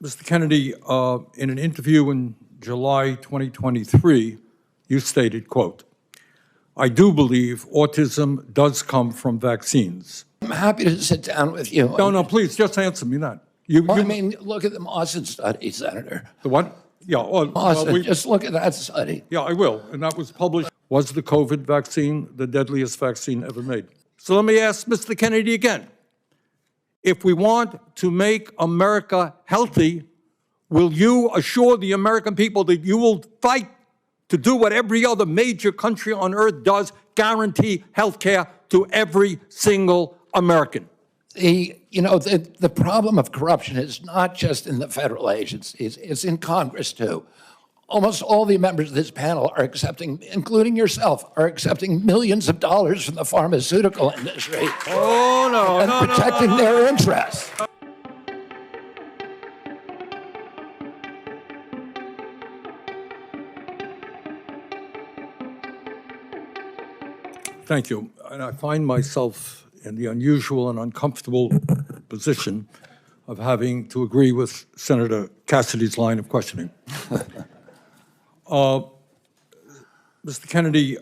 Mr. Kennedy, in an interview in July 2023, you stated, quote, "I do believe autism does come from vaccines." I'm happy to sit down with you. No, please, just answer me that. I mean, look at the Mawson study, Senator. The what? Yeah. Mawson, just look at that study. Yeah, I will. And that was published. Was the COVID vaccine the deadliest vaccine ever made? So let me ask Mr. Kennedy again. If we want to make America healthy, will you assure the American people that you will fight to do what every other major country on earth does, guarantee health care to every single American? The problem of corruption is not just in the federal agencies, it's in Congress too. Almost all the members of this panel are accepting, including yourself, are accepting millions of dollars from the pharmaceutical industry. And protecting their interests. Thank you. And I find myself in the unusual and uncomfortable position of having to agree with Senator Cassidy's line of questioning. Mr. Kennedy,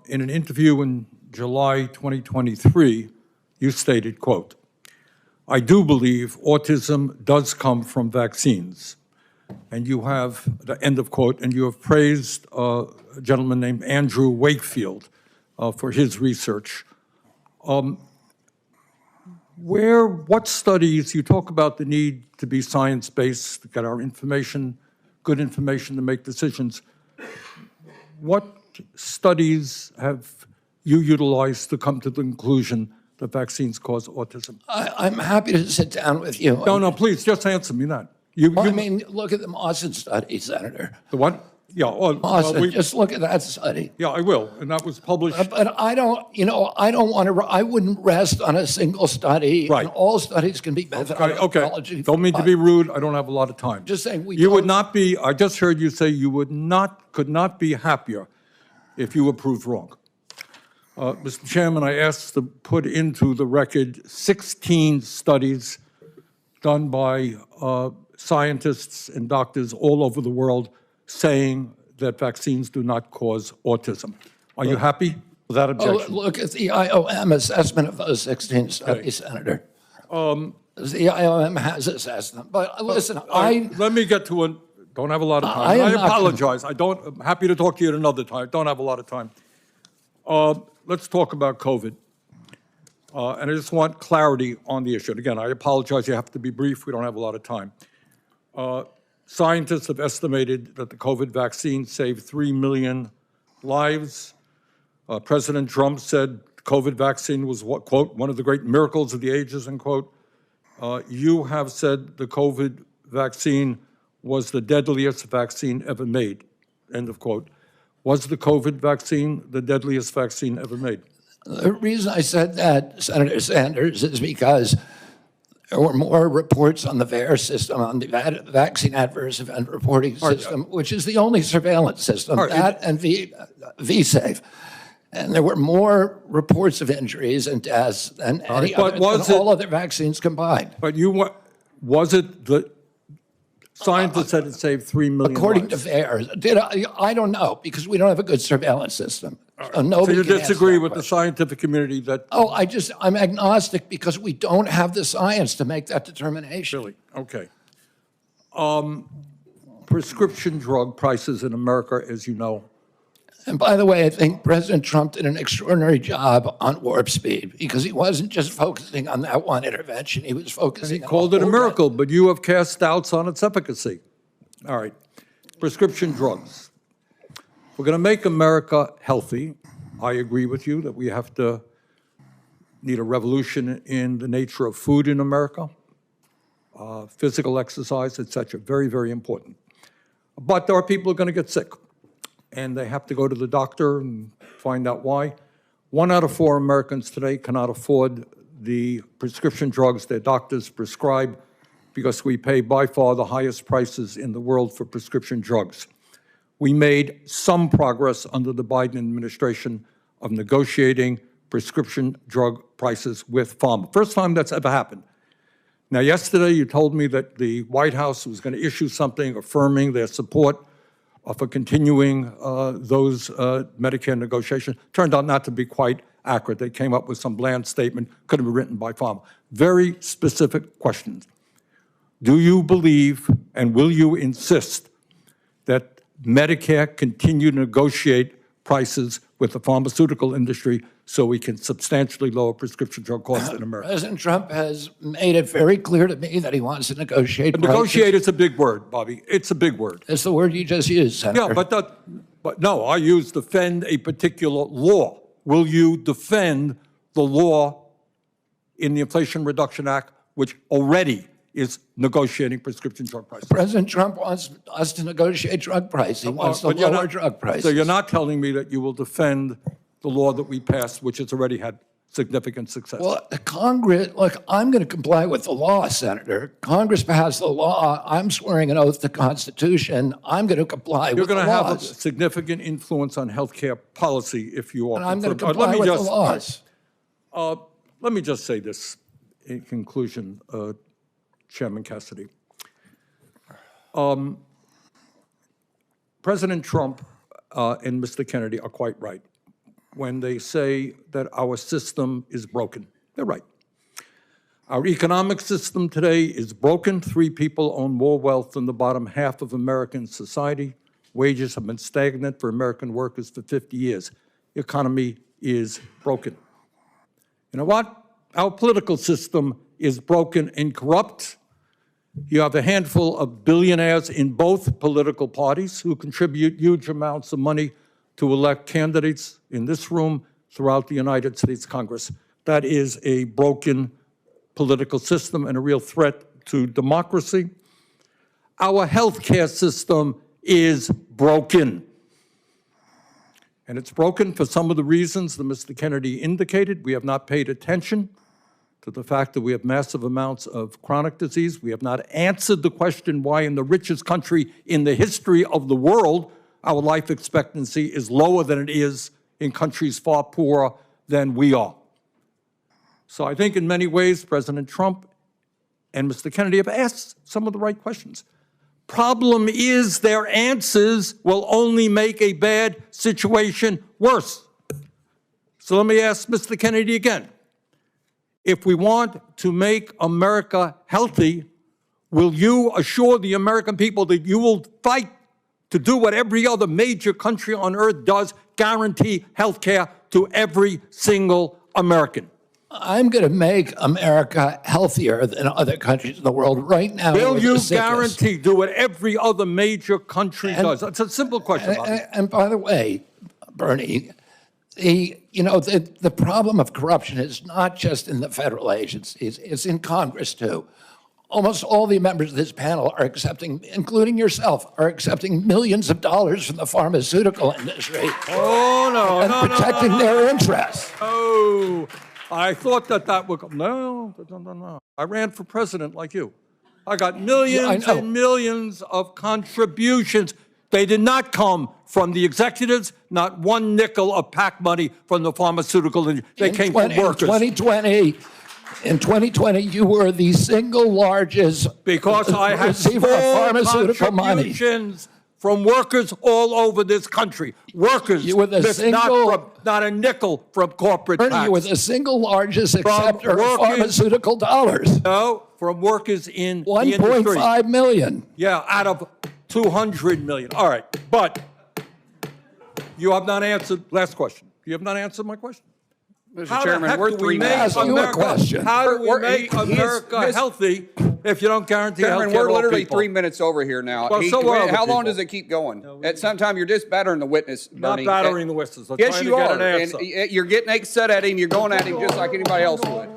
in an interview in July 2023, you stated, quote, "I do believe autism does come from vaccines." And you have, the end of quote, and you have praised a gentleman named Andrew Wakefield for his research. What studies, you talk about the need to be science-based, to get our information, good information to make decisions. What studies have you utilized to come to the conclusion that vaccines cause autism? I'm happy to sit down with you. No, please, just answer me that. I mean, look at the Mawson study, Senator. The what? Yeah. Mawson, just look at that study. Yeah, I will, and that was published. But I don't want to, I wouldn't rest on a single study. Right. And all studies can be methodology. Okay, don't mean to be rude, I don't have a lot of time. Just saying you would not be, I just heard you say you could not be happier if you were proved wrong. Mr. Chairman, I asked to put into the record 16 studies done by scientists and doctors all over the world saying that vaccines do not cause autism. Are you happy with that objection? Look at the IOM assessment of those 16 studies, Senator. The IOM has assessed them. But listen, let me get to it. Don't have a lot of time. I apologize. I'm happy to talk to you at another time. Don't have a lot of time. Let's talk about COVID. And I just want clarity on the issue. And again, I apologize. You have to be brief. We don't have a lot of time. Scientists have estimated that the COVID vaccine saved 3 million lives. President Trump said the COVID vaccine was, quote, one of the great miracles of the ages, end quote. You have said the COVID vaccine was the deadliest vaccine ever made, end of quote. Was the COVID vaccine the deadliest vaccine ever made? The reason I said that, Senator Sanders, is because there were more reports on the VAERS system, on the Vaccine Adverse Event Reporting System, which is the only surveillance system, that and VSafe. And there were more reports of injuries and deaths than all other vaccines combined. But was it the scientists said it saved 3 million According lives? to VAERS. I don't know, because we don't have a good surveillance system. So you disagree with the scientific community that... I'm agnostic because we don't have the science to make that determination. Really? Okay. Prescription drug prices in America, as you know. And by the way, I think President Trump did an extraordinary job on warp speed because he wasn't just focusing on that one intervention. He was focusing on... He called it a miracle, but you have cast doubts on its efficacy. All right. Prescription drugs. We're going to make America healthy. I agree with you that we need a revolution in the nature of food in America, physical exercise, etc. Very, very important. But there are people who are going to get sick, and they have to go to the doctor and find out why. 1 out of 4 Americans today cannot afford the prescription drugs their doctors prescribe because we pay by far the highest prices in the world for prescription drugs. We made some progress under the Biden administration of negotiating prescription drug prices with Pharma. First time that's ever happened. Now, yesterday you told me that the White House was going to issue something affirming their support for continuing those Medicare negotiations. Turned out not to be quite accurate. They came up with some bland statement, could have been written by Pharma. Very specific questions. Do you believe and will you insist that Medicare continue to negotiate prices with the pharmaceutical industry so we can substantially lower prescription drug costs in America? President Trump has made it very clear to me that he wants to negotiate prices. Negotiate is a big word, Bobby. It's a big word. It's the word you just used, Senator. Yeah, but no, I use defend a particular law. Will you defend the law in the Inflation Reduction Act, which already is negotiating prescription drug prices? President Trump wants us to negotiate drug prices. He wants to But you're lower not- drug prices. So you're not telling me that you will defend the law that we passed, which has already had significant success? Well, Congress, look, I'm going to comply with the law, Senator. Congress passed the law. I'm swearing an oath to the Constitution. I'm going to comply You're with the going to have a laws. significant influence on healthcare policy if you are. And I'm going to confirmed. comply with the laws. Let me just say this in conclusion, Chairman Cassidy. President Trump and Mr. Kennedy are quite right when they say that our system is broken. They're right. Our economic system today is broken. 3 people own more wealth than the bottom half of American society. Wages have been stagnant for American workers for 50 years. The economy is broken. You know what? Our political system is broken and corrupt. You have a handful of billionaires in both political parties who contribute huge amounts of money to elect candidates in this room throughout the United States Congress. That is a broken political system and a real threat to democracy. Our healthcare system is broken. And it's broken for some of the reasons that Mr. Kennedy indicated. We have not paid attention to the fact that we have massive amounts of chronic disease. We have not answered the question why in the richest country in the history of the world, our life expectancy is lower than it is in countries far poorer than we are. So I think in many ways, President Trump and Mr. Kennedy have asked some of the right questions. Problem is their answers will only make a bad situation worse. So let me ask Mr. Kennedy again. If we want to make America healthy, will you assure the American people that you will fight to do what every other major country on earth does, guarantee health care to every single American? I'm going to make America healthier than other countries in the world right now. Will you guarantee do what every other major country does? That's a simple question. And by the way, Bernie, the problem of corruption is not just in the federal agencies, it's in Congress too. Almost all the members of this panel are accepting, including yourself, are accepting millions of dollars from the pharmaceutical industry. Oh, no, and protecting their interests. Oh, I thought that would come. No. I ran for president like you. I got millions and millions of contributions. They did not come from the executives, not one nickel of PAC money from the pharmaceutical industry. They came from workers. In 2020, you were the single largest because I had receiver of pharmaceutical money. Contributions from workers all over this country. Workers, you were the not a nickel from corporate PACs. You were the single largest acceptor of pharmaceutical dollars. No, from workers in the industry. 1.5 million. Yeah, out of 200 million. All right, but you have not answered, last question. You have not answered my question. Mr. Chairman, we're 3 minutes over. How do we make America healthy if you don't guarantee health care to all people? We're literally 3 minutes over here now. Well, how long does it keep going? At some time, you're just battering the witness, Bernie. Not battering the witness. Yes, you are. And you're getting upset at him. You're going at him just like anybody else would.